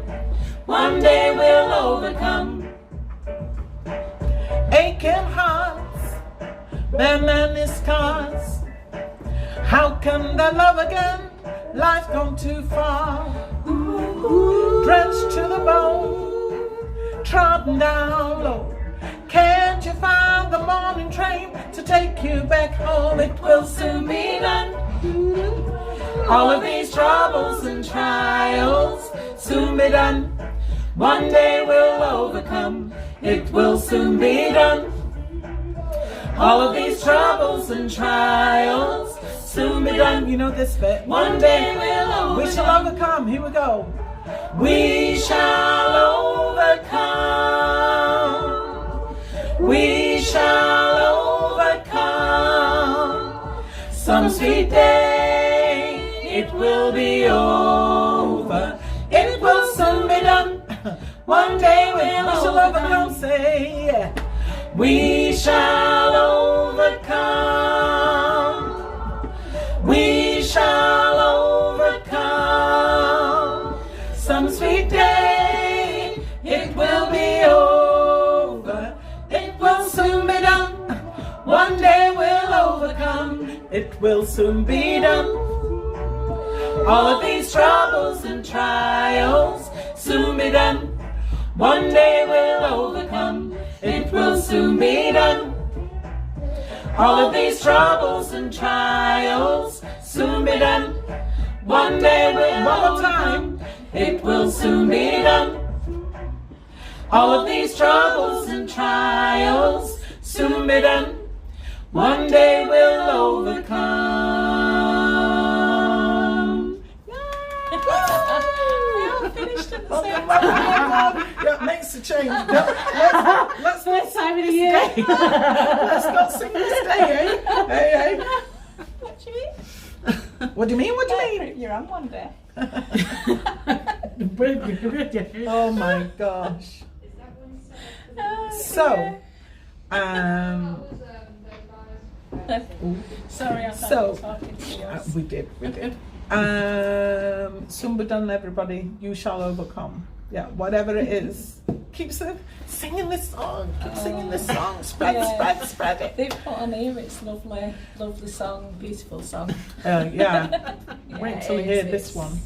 One day we'll overcome. Aching hearts, bear many scars. How can they love again? Life gone too far. Drenched to the bone, trodden down low. Can't you find the morning train to take you back home? It will soon be done. All of these troubles and trials soon be done. One day we'll overcome. It will soon be done. All of these troubles and trials soon be done. You know this bit. One day we'll overcome. We shall overcome. Here we go. We shall overcome. We shall overcome. Some sweet day it will be over. It will soon be done. One day we shall overcome. Say, yeah. We shall overcome. We shall overcome. Some sweet day it will be over. It will soon be done. One day we'll overcome. It will soon be done. All of these troubles and trials soon be done. One day we'll overcome. It will soon be done. All of these troubles and trials soon be done. One day we'll overcome. It will soon be done. All of these troubles and trials soon be done. One day we'll overcome. We all finished at the same time. Yeah, makes a change. Let's First time in a year. let's not sing this day, eh? Hey. What do you mean? What do you mean? What do you mean? You're on one day. Oh my gosh. So, Sorry, I thought So, you were talking to yours. we did. Sumba done, everybody. You shall overcome. Yeah, whatever it is. Keep singing this song. Keep singing this song. Spread it. They've put on here, it's lovely, lovely song, beautiful song. Yeah. Yeah, Wait till you it hear is, this one.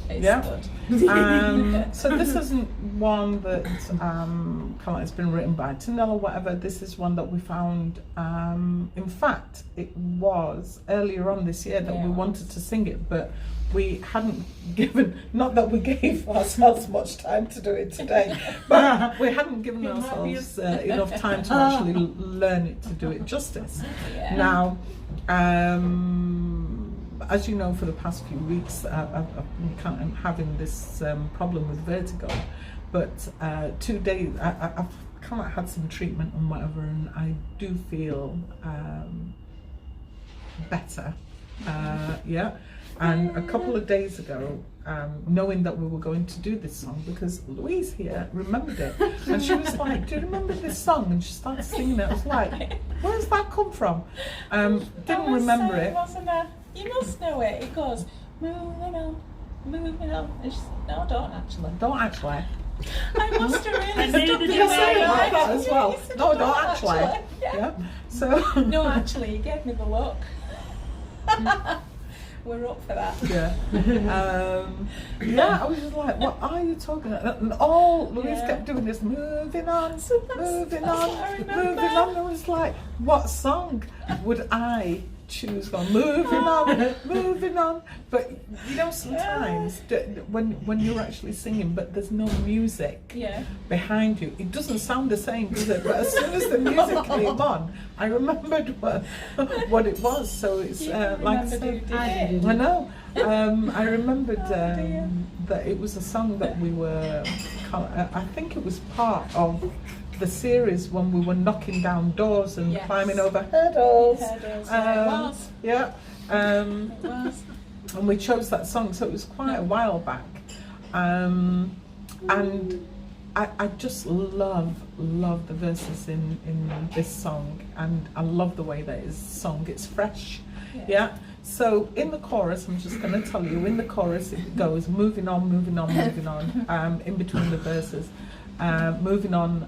It's Yeah. good. So this isn't one that kind of like it's been written by Tanel or whatever. This is one that we found. In fact, it was earlier on this year that we wanted to sing it, but we hadn't given. Not that we gave ourselves much time to do it today, but we hadn't given ourselves enough time to actually learn it to do it justice. Yeah. Now. As you know, for the past few weeks, I've been kind of having this problem with vertigo. But 2 days, I've kind of had some treatment and whatever, and I do feel better. Yeah. And a couple of days ago, knowing that we were going to do this song, because Louise here remembered it, and she was like, "Do you remember this song?" And she started singing it. I was like, "Where's that come from?" Didn't remember it. Wasn't there? You must know it. It goes, moving on. And she's, no, don't actually. Don't actually. I must have really I knew stuck that it you in were my like mind. that as well. You said, No, don't actually. Yeah. Yeah. So. No, actually, you gave me the look. We're up for that. Yeah. Yeah, I was just like, what are you talking about? And all Louise kept doing this, moving on, So moving that's on, what I remember. moving on. I was like, what song would I choose? Going, moving on. But you know, sometimes when you're actually singing, but there's no music Yeah. behind you, it doesn't sound the same, does it? But as soon as the music came on, I remembered what it was. So it's You like remembered who did it. I know. I remembered dear. that it was a song that we were. I think it was part of the series when we were knocking down doors and Yes. climbing over hurdles. Hurdles, yeah, it was. Yeah. It was. And we chose that song, so it was quite a while back. And I just love the verses in this song, and I love the way that it's sung. It's fresh. Yeah. So in the chorus, I'm just going to tell you, in the chorus it goes moving on, in between the verses. Moving on,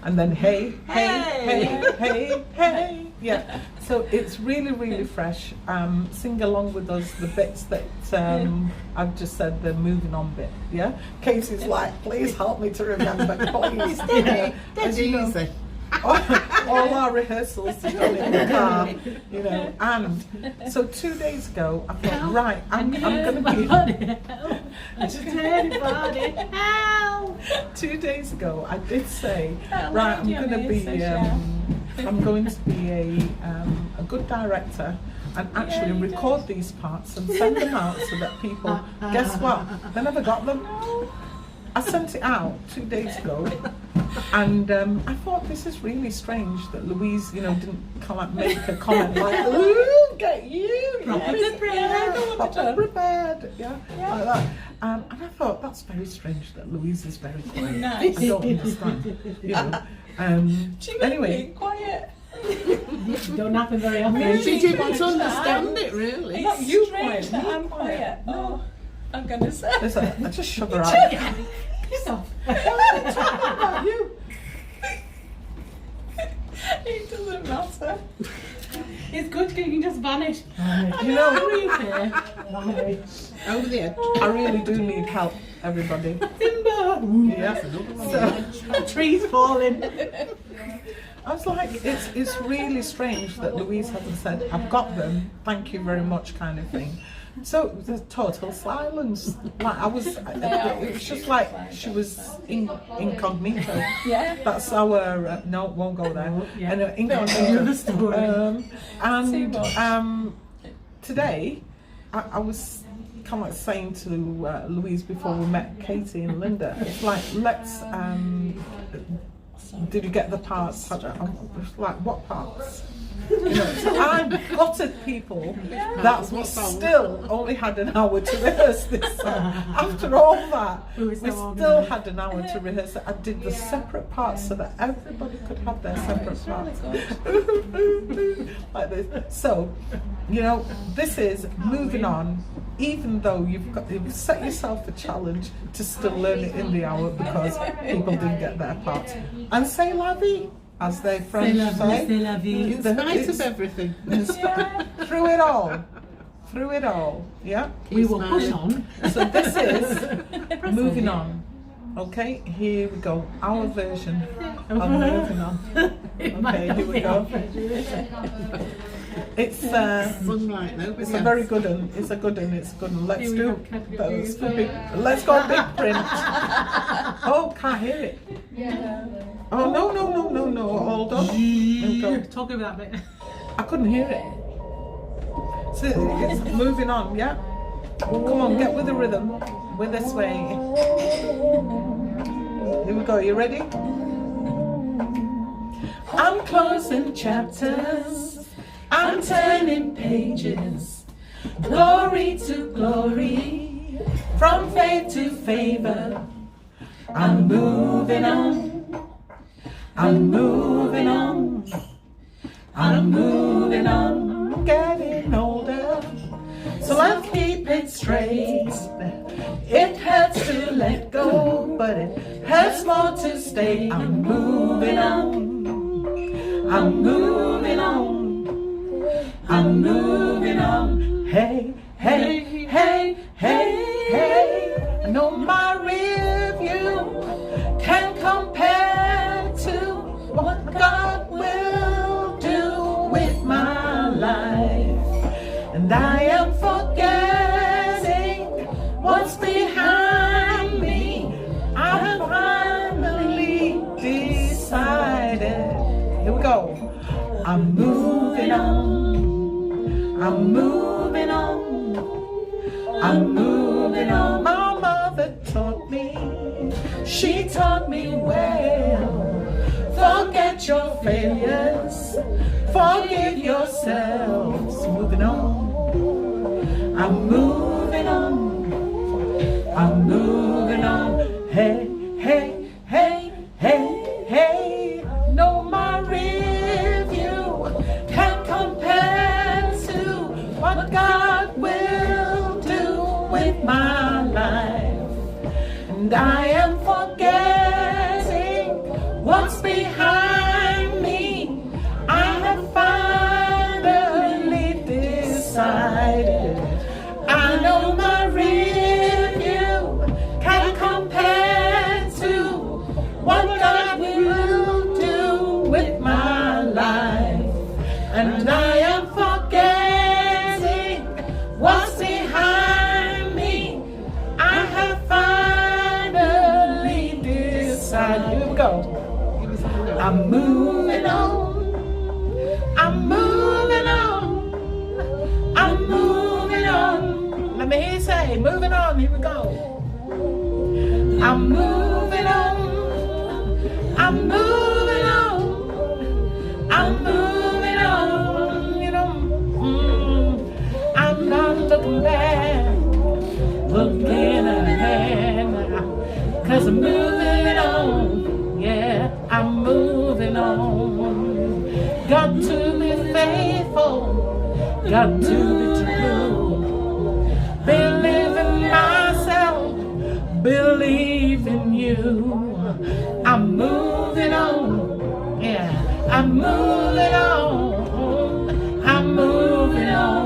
and then hey. Yeah, so it's really fresh. Sing along with us the bits that I've just said, the moving on bit. Yeah, Casey's like, please help me to remember, please. As you know, all our rehearsals are done in the car, you know. And so 2 days ago, I thought, right, I'm going to be. I just heard about it. Help! 2 days ago, I did say, That right, I'm lady going to on be, Instagram. I'm going to be a good director and actually you record these parts and send them out so that people, guess what? They never got them. I sent it out 2 days ago, And I thought, this is really strange that Louise, didn't come up make a comment like, "Ooh, get you, Properly prepared. proper prepared," like that. And I thought, that's very strange that Louise is very quiet. Nice. I don't understand. Anyway, quiet. Don't happen very often. She didn't understand it really. Not you strange quiet, that you I'm quiet. quiet. Oh, I'm gonna say. listen, I just shove her out. Piss off. About you. It doesn't matter. It's good you can just vanish. You know, Vanish. Over the edge. I really do need help, everybody. Timber. Yeah. So, Trees falling. I was like, it's really strange that Louise hasn't said, "I've got them, thank you very much," kind of thing. So it was total silence. Like it was just like she was incognito. Yeah. That's our no, won't go there. Yeah. And Another story. And today, I was kind of like saying to Louise before we met Katie and Linda, it's like, let's. Did you get the parts? Like, what parts? So I gutted people that we still only had an hour to rehearse this song. After all that, we still had an hour to rehearse it. I did the separate parts so that everybody could have their separate parts. Like this. So, this is moving on. Even though you've set yourself a challenge to still learn it in the hour because people didn't get their parts. And say la vie, as their French say. C'est la vie. In spite of everything. Through it all, yeah? We will push on. So this is moving on. Okay, here we go. Our version of moving on. Okay, here we go. It's Sunlight though. It's a very good one. It's a good one. It's a good one. Let's do those. Let's go big print. Oh, can't hear it. Oh no. Hold on. There we go. Talk about that bit. I couldn't hear it. So it's moving on. Yeah. Come on, get with the rhythm. We're this way. Here we go. You ready? I'm closing chapters. I'm turning pages, glory to glory, from faith to favor. I'm moving on, I'm moving on, I'm moving on, I'm getting older, so let's keep it straight. It hurts to let go, but it hurts more to stay. I'm moving on, I'm moving on, I'm moving on. Hey, hey, hey, hey, hey. I know my rear view can compare to what God will do with my life. And I am forgetting what's behind me. I finally decided. Here we go. I'm moving on. I'm moving on, I'm moving on. My mother taught me, she taught me well. Forget your failures, forgive yourselves. Moving on, I'm moving on, I'm moving on. Hey, hey, hey, hey, hey. No, my rear view can compare what God will do with my life. And I am forgetting what's behind me. I have finally decided. I know my rear view can compare to what God will do with my life. And I am forgetting what's behind me. I have finally decided. Here we go. I'm moving on. I'm moving on. I'm moving on. Let me hear you say, moving on. Here we go. I'm moving on. I'm moving on. Yeah, I'm moving on. Got to be faithful. Got to be true. Believe in myself. Believe in you. I'm moving on. Yeah, I'm moving on. I'm moving on.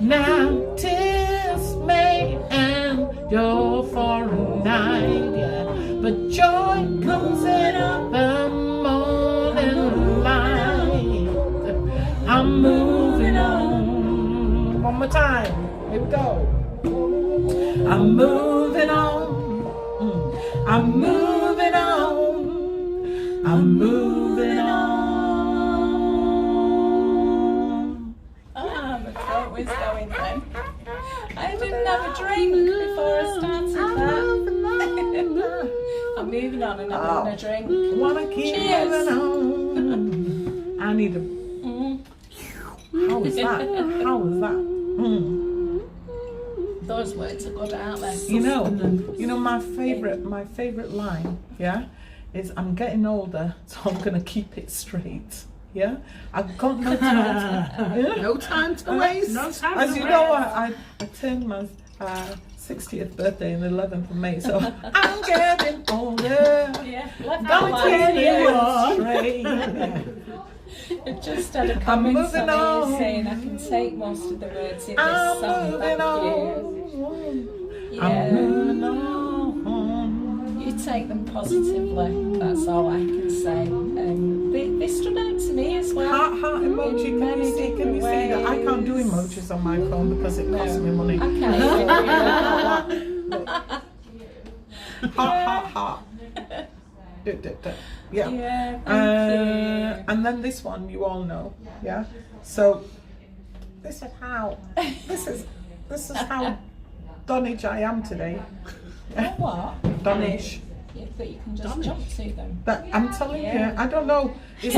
Now 'tis May and you're for a night, yeah. But joy comes in the morning light. I'm moving on. One more time. Here we go. I'm moving on. I'm moving on. I'm moving on. Ah, the throat was going then. I didn't have a drink before I started that. I'm moving on and I'm having a drink. Wanna keep Cheers. moving on. I need a. How was that? How was that? Those words are good, aren't they? You know my favorite line, yeah, is I'm getting older, so I'm gonna keep it straight. Yeah, I've got no time. No time to waste. No time As you know, I turned my 60th birthday on the 11th of May, so I'm getting older. Yeah, left Don't out get loud. it straight. It just had a comment moving on on. saying I can take most of the words in this I'm song. moving Thank on. you. I'm Yeah, moving on. you take them positively. That's all I can say. They stood out to me as well. Heart emoji, In can many you see different that? I can't do ways. emojis on my phone because it costs me money. Okay. Heart. Yeah. Yeah, thank you. And then this one you all know, yeah. So this is how Donish I am today. What? Donish. Yeah, that you can just jump to them. But I'm telling Yeah. you, I don't know. It's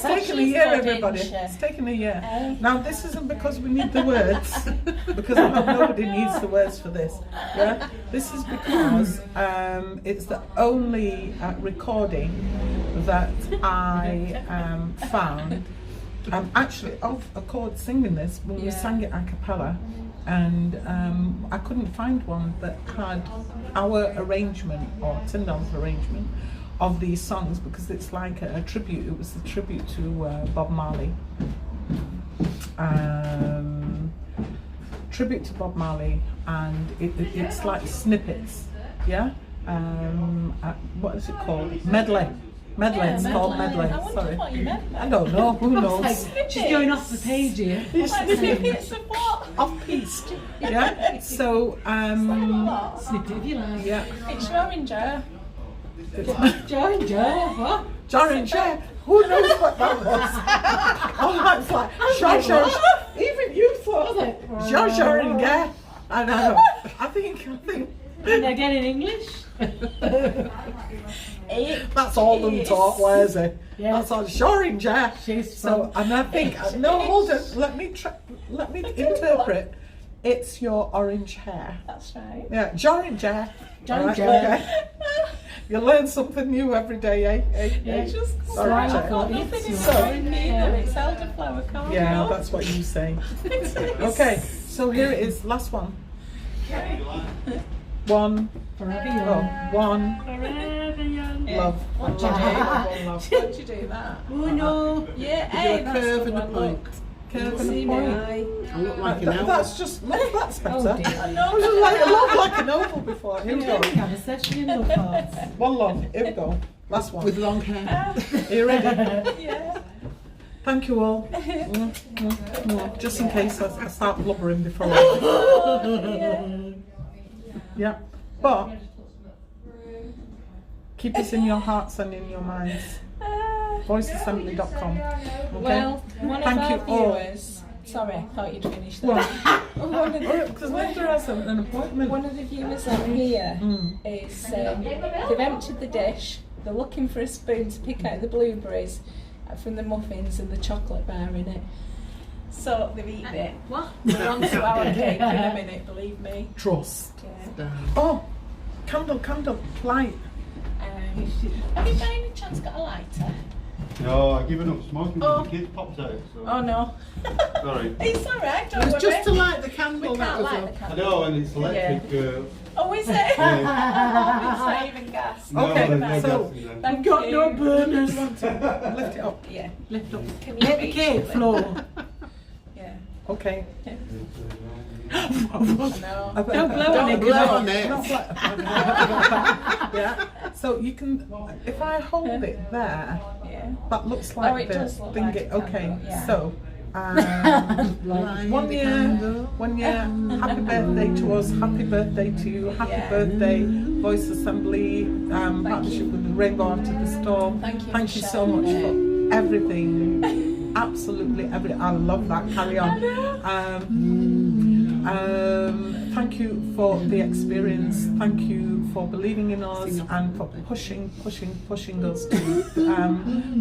taken a She's year, good, everybody. isn't she? It's taken a year. Eh? Now this isn't because we need the words, because I know nobody needs the words for this. Yeah, this is because it's the only recording that I found. I'm actually off a chord singing this when we Yeah. sang it a cappella, and I couldn't find one that had our arrangement or Tyndall's arrangement of these songs, because it's like a tribute. It was a tribute to Bob Marley. Tribute to Bob Marley, and it's like snippets. Yeah. What is it called? Medley. Yeah, It's called medley. I wonder Sorry. what you meant I there. don't know. Who knows? She's going off the page here. Like snippets of what? Off piste. Yeah. So What? Snippet if you like. yeah. It's showing Joe. Joe and Joe, what? John and Cher. Who knows what that was? Oh, that's like Jar. Even you thought it? Jar and Ger. I know. I think. And again in English? That's all them talk, where's it? Yeah. That's all Jar and Ger. She's So, and I think, no, hold on, let me interpret. It's your orange hair. That's right. Yeah, Jar and Ger. Jar and Alright, Ger. okay. You learn something new every day, eh? Yeah. It's just Sorry, I've Cher. got nothing in So- my neither. It's elderflower cordial. Yeah, that's what you say. Okay, so here it is, last one. One, Forever oh, young. one, Forever young. love. What'd you do? One love. Why'd you do that? Oh no. Yeah, Do hey, a that's curve the and a one. point. Curve and See a me point. eye. I look like an owl. That's just, no, that's better. Oh dear. I was just like, I look like an oval before. Here we go. We have a session in love hearts. One love, here we go. Last one. With long hair. Are you ready? Yeah. Thank you all. Just in case I start blubbering before I... Yeah. But keep us in your hearts and in your minds. voiceassembly.com. Okay? Well, one Thank of you our all. viewers. Sorry, I thought you'd finished Well, that. because Linda has an appointment. One of the viewers on here Mm. is they've emptied the dish. They're looking for a spoon to pick out the blueberries from the muffins and the chocolate bar in it. So they've eaten it. What? We're on to our cake in a minute, believe me. Trust. Yeah. Oh, Candle, light. Have you by any chance got a lighter? No, I've given up smoking when the kids popped out. So. Oh no. Sorry. It's alright, It don't was worry. just to light the We candle. That can't was light all. the I candle. know, and it's electric. Oh, is it? Yeah. It's not even gas. No, Okay, there's no so- gas in there. Thank Got you. no burners. Lift it up. Yeah. Lift up. Can you Hit the reach cake it? floor. Yeah. Okay. I know. Don't blow on it. blow on it. Not yeah. So you can, if I hold it there, Yeah. that looks like Oh, it the does look thing. like a Okay. candle, yeah. So. Light One the year, candle. 1 year, happy birthday to us, happy birthday to you, happy Yeah. birthday, Voice Assembly, partnership with the Rainbow After the Storm. Thank you, so much for everything, absolutely everything. I love that, carry on. Thank you for the experience, thank you for believing in us and for pushing us to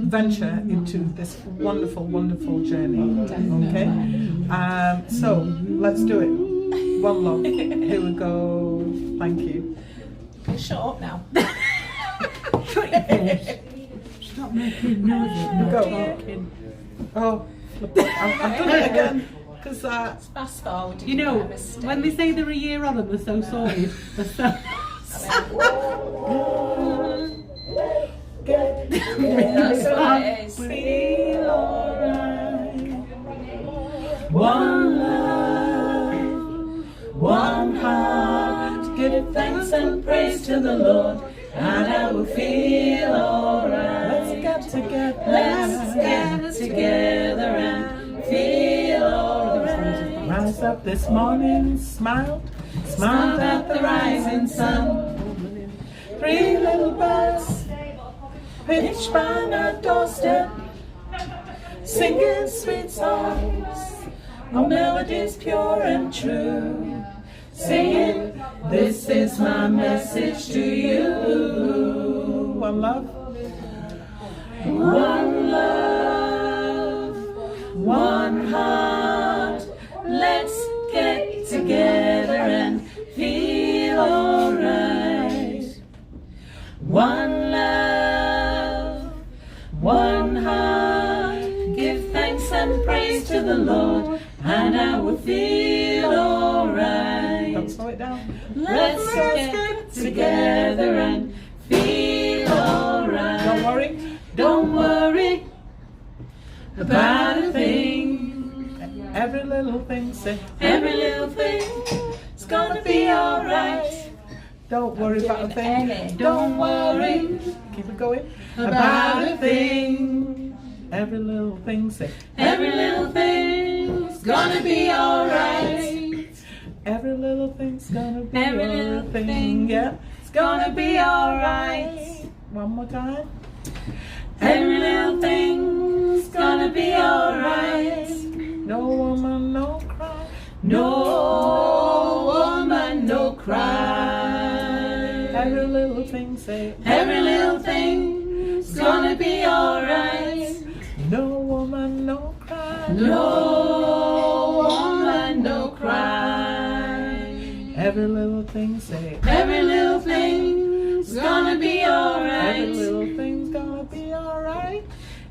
venture into this wonderful journey. Okay, so let's do it. One love. Here we go. Thank you. Shut up now. Stop making noises. Go. Oh, I've done it again. Because Fast forward. You know, when they say they're a year on and they're so sorted, they're so. That's what it is. feel alright. One love, one heart. Give thanks and praise to the Lord, and I will feel alright. Let's get together. Let's get together and feel alright. Rise up this morning, smiled at the rising sun. 3 little birds pitched by my doorstep, singing sweet songs, melodies pure and true, saying, this is my message to you. One love. One love, one heart. Let's get together and feel alright. One love, one heart. Give thanks and praise to the Lord, and I will feel alright. Don't slow it down. Let's get together and feel alright. Don't worry. Don't worry about a thing. Every little thing, say. Every little thing is gonna be alright. Don't worry about a thing. Don't worry Keep it going. about a thing. Every little thing, say. Every little thing's gonna be alright. Every little thing's gonna be Every little alright. thing Yeah. It's gonna be alright. One more time. Every little thing's gonna be alright. No woman, no cry. No woman, no cry. Every little thing, say. Every little thing's gonna be alright. No woman, no cry. No woman, no cry. Every little thing, say. Every little thing's gonna be Every alright. little thing's gonna be alright.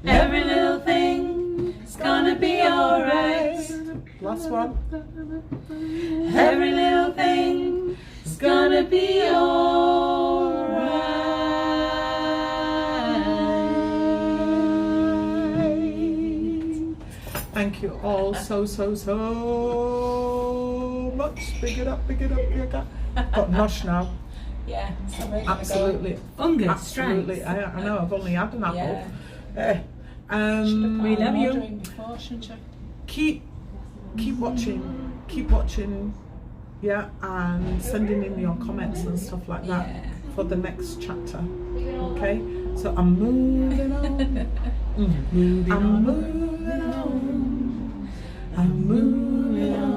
Every little thing's gonna be alright. Last one. Every little thing's gonna be alright. Thank you all so much. Big it up, big it up, big it up. Got nosh now. Yeah, so we're gonna Absolutely. Hunger, Absolutely. strength. I know I've only had an apple. Yeah. Eh. We love you. Before, shouldn't you? Keep watching, yeah, and sending in your comments and stuff like that Yeah. for the next chapter. Okay, so I'm moving on. I'm moving on. I'm moving on.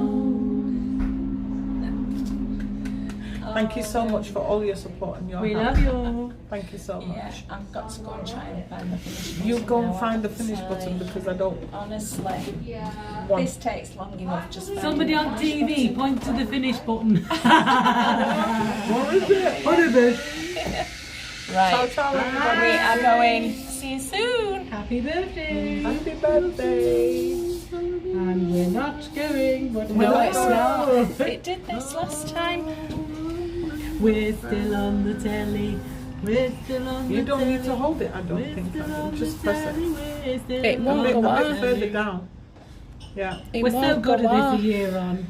Thank you so much for all your support and your We help. love you. Thank you so Yeah, much. I've got to go and try and find the finish button. You go and now, find the haven't finish I? button because I don't Honestly, want. this takes long enough. Just finding Somebody the on finish TV, button. point to the finish button. What is it? What is it? Right, Ciao, ciao, everybody. we are going. See you soon. Happy birthday. Happy birthday. And we're not going, but No, we're it's not. It did this last time. We're still on the telly. We're still on the You don't need to telly. hold it, I don't We're think. still on the Just press telly. it. We're still It on won't the go A bit on. further down. Yeah. It We're so won't good go at on. this a year on.